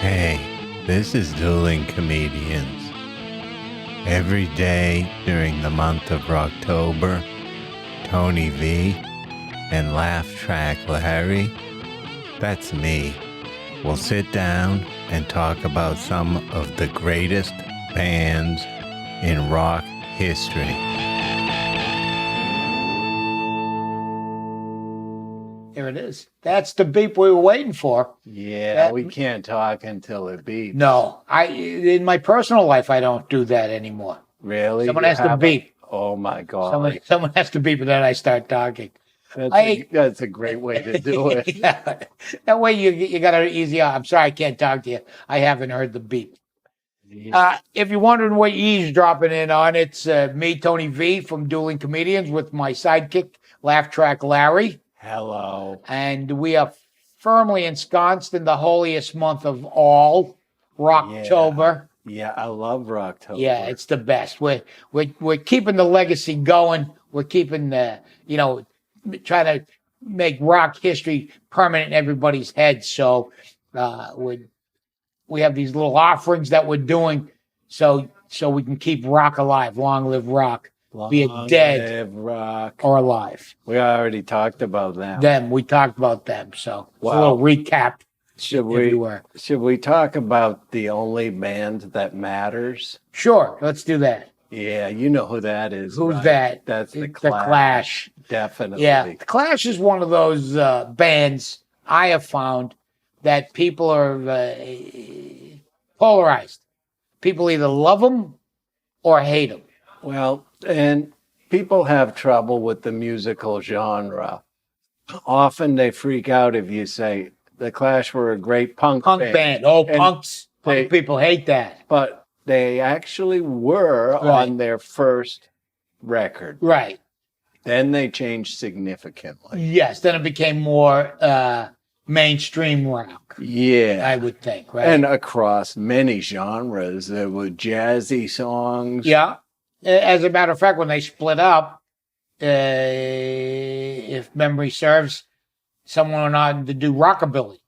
Hey, this is Dueling Comedians. Every day during the month of Rocktober, Tony V and Laugh Track Larry, that's me, will sit down and talk about some of the greatest bands in rock history. There it is. That's the beep we were waiting for. Yeah, we can't talk until it beeps. No, in my personal life, I don't do that anymore. Really? Someone has to beep. Oh my God. Someone has to beep, and then I start talking. That's a great way to do it. Yeah. That way you got it easy. I'm sorry I can't talk to you. I haven't heard the beep. If you're wondering what you're eavesdropping in on, it's me, Tony V, from Dueling Comedians, with my sidekick, Laugh Track Larry. Hello. And we are firmly ensconced in the holiest month of all, Rocktober. Yeah, I love Rocktober. Yeah, it's the best. We're keeping the legacy going. We're keeping trying to make rock history permanent in everybody's head. So we have these little offerings that we're doing so we can keep rock alive. Long live rock. Be it dead rock or alive. We already talked about them. We talked about them. So wow. A little recap. Should we talk about the only band that matters? Sure, let's do that. Yeah, you know who that is. Who's right? that? That's the Clash. Definitely. Yeah, the Clash is one of those bands I have found that people are polarized. People either love them or hate them. Well, and people have trouble with the musical genre. Often they freak out if you say the Clash were a great punk band. Oh, punk people hate that. But they actually were on their first record. Right. Then they changed significantly. Yes, then it became more mainstream rock. Yeah. I would think, right? And across many genres. There were jazzy songs. Yeah. As a matter of fact, when they split up, if memory serves, someone went on to do rockabilly.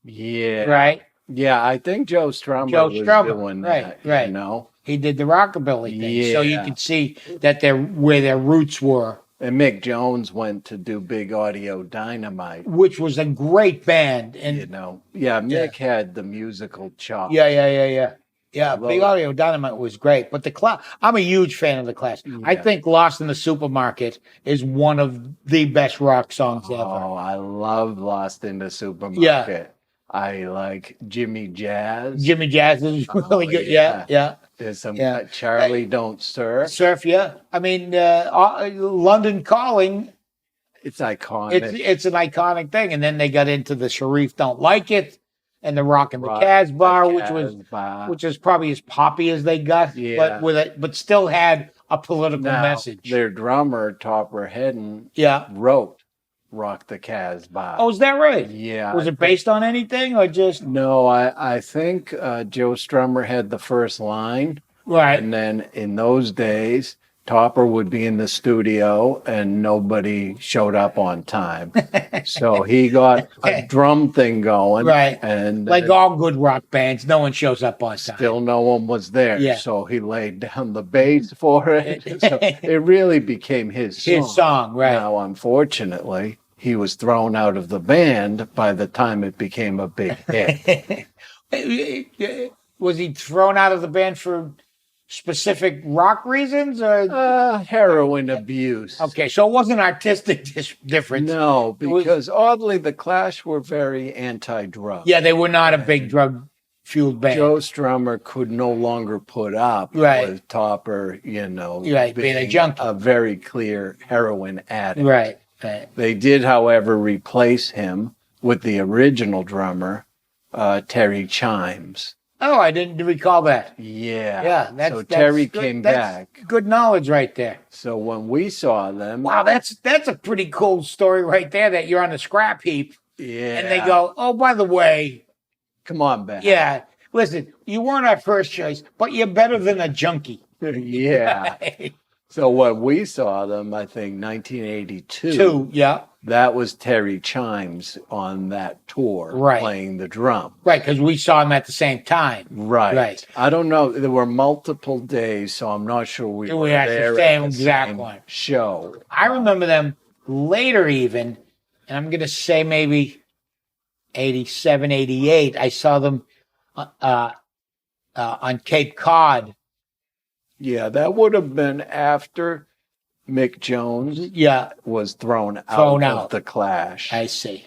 Yeah. Right? Yeah, I think Joe Strummer was doing that. Right. You know? He did the rockabilly thing. Yeah. So you could see that where their roots were. And Mick Jones went to do Big Audio Dynamite. Which was a great band. And Mick had the musical chops. Yeah, Big Audio Dynamite was great. But I'm a huge fan of the Clash. Yeah. I think Lost in the Supermarket is one of the best rock songs ever. Oh, I love Lost in the Supermarket. Yeah. I like Jimmy Jazz. Jimmy Jazz is really good. Yeah. There's some Charlie Don't Surf. Surf, yeah. I mean, London Calling. It's iconic. It's an iconic thing. And then they got into the Sharif Don't Like It. And the Rock and the Casbah, which is probably as poppy as they got, but still had a political message. Their drummer, Topper Hedden, wrote Rock the Casbah. Oh, is that right? Yeah. Was it based on anything or just? No, I think Joe Strummer had the first line. Right. And then in those days, Topper would be in the studio and nobody showed up on time. So he got a drum thing going. Right. And like all good rock bands, no one shows up on time. Still no one was there. Yeah. So he laid down the bass for it. So it really became his song. His song, right. Now, unfortunately, he was thrown out of the band by the time it became a big hit. Was he thrown out of the band for specific rock reasons or heroin abuse? Okay, so it wasn't artistic difference. No, because oddly the Clash were very anti-drug. Yeah, they were not a big drug-fueled band. Joe Strummer could no longer put up with Topper, being a junkie, a very clear heroin addict. Right. They did, however, replace him with the original drummer, Terry Chimes. Oh, I didn't recall that. Yeah. So Terry came back. Good knowledge right there. So when we saw them... Wow, that's a pretty cool story right there, that you're on the scrap heap. Yeah. And they go, oh, by the way... Come on back. Yeah. Listen, you weren't our first choice, but you're better than a junkie. Yeah. So when we saw them, I think 1982. Two, yeah. That was Terry Chimes on that tour, Right. playing the drum. Right, because we saw him at the same time. Right. Right. I don't know. There were multiple days, so I'm not sure we were at the there same at the exact same one. show. I remember them later even, and I'm going to say maybe 87, 88. I saw them on Cape Cod. Yeah, that would have been after Mick Jones Yeah, was thrown Thrown out out. of the Clash I see.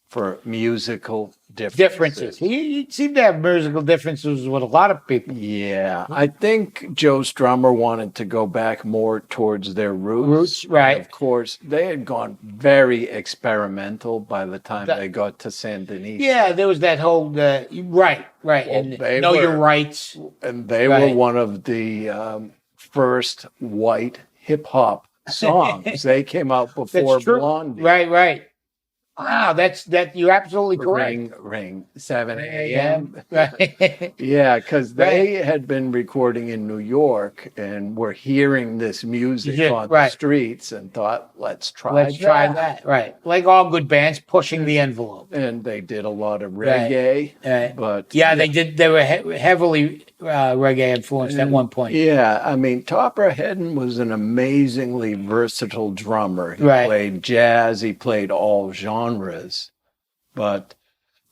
for musical differences. He seemed to have musical differences with a lot of people. Yeah, I think Joe Strummer wanted to go back more towards their roots. Right. And of course, they had gone very experimental by the time they got to San Denis. Yeah, there was that whole right, Well, and they know were- your rights. And they Right. were one of the first white hip hop songs. They came out before That's true. Blondie. Right. Wow, that you're absolutely correct. Ring, 7 a.m. Right. Yeah, because they had been recording in New York and were hearing this music Yeah, on the right. streets and thought, let's try Let's try that. Right. Like all good bands, pushing the envelope. And they did a lot of reggae, Right. but Yeah, they did. They were heavily reggae influenced at one point. yeah, I mean, Topper Hedden was an amazingly versatile drummer. He Right. played jazz, he played all genres, but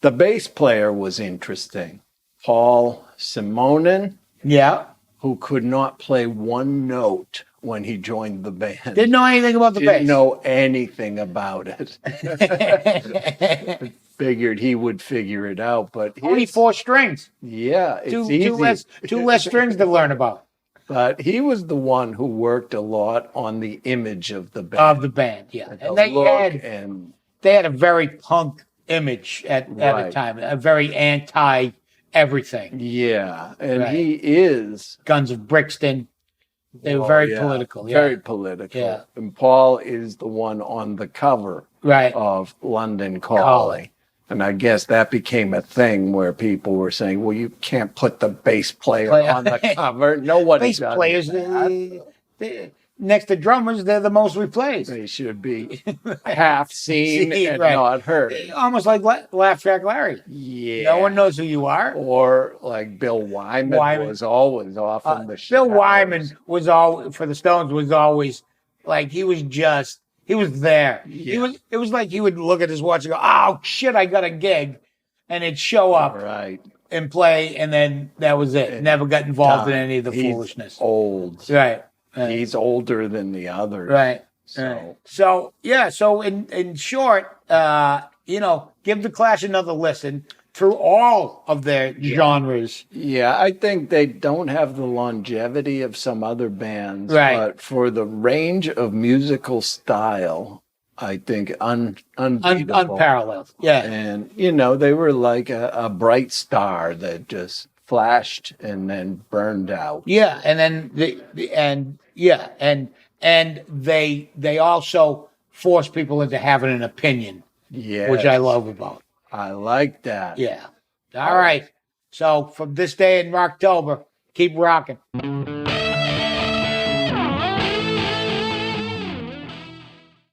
the bass player was interesting. Paul Simonon, Yeah. who could not play one note when he joined the band. Didn't know anything about the Didn't bass. know anything about it. Figured he would figure it out, but Only 4 strings. yeah, it's Two easy. less strings to learn about But he was the one who worked a lot on the image of the band. of the band. Yeah, The and look and they had a very punk image at the Right. time, a very anti everything. yeah, and Right. he is Guns of Brixton. They were oh, very yeah, political. Yeah. very political. Yeah. And Paul is the one on the cover Right. of London Calling. And I guess that became a thing where people were saying, well, you can't put the bass player on the cover. Nobody Bass does players, that. next to drummers, they're the most replaced. They should be half seen and Right. not heard. Almost like Laugh Track Larry. Yeah. No one knows who you are. Or like Bill Wyman, was always off in the Bill shadows. Wyman was all for the Stones was always like he was there. Yeah. It was like he would look at his watch and go, "Oh shit, I got a gig," and it'd show up Right. and play, and then that was it. Never got involved in any of the He's foolishness. old. Right. He's older than the others. Right. So So yeah. So in short, give the Clash another listen through all of their genres. yeah, I think they don't have the longevity of some other bands, Right. but for the range of musical style, I think unbeatable. Unparalleled. Yeah. And they were like a bright star that just flashed and then burned out. Yeah, and then they also force people into having an opinion, Yeah, which I love about. I like that. Yeah. All right. So from this day in Rocktober, keep rocking.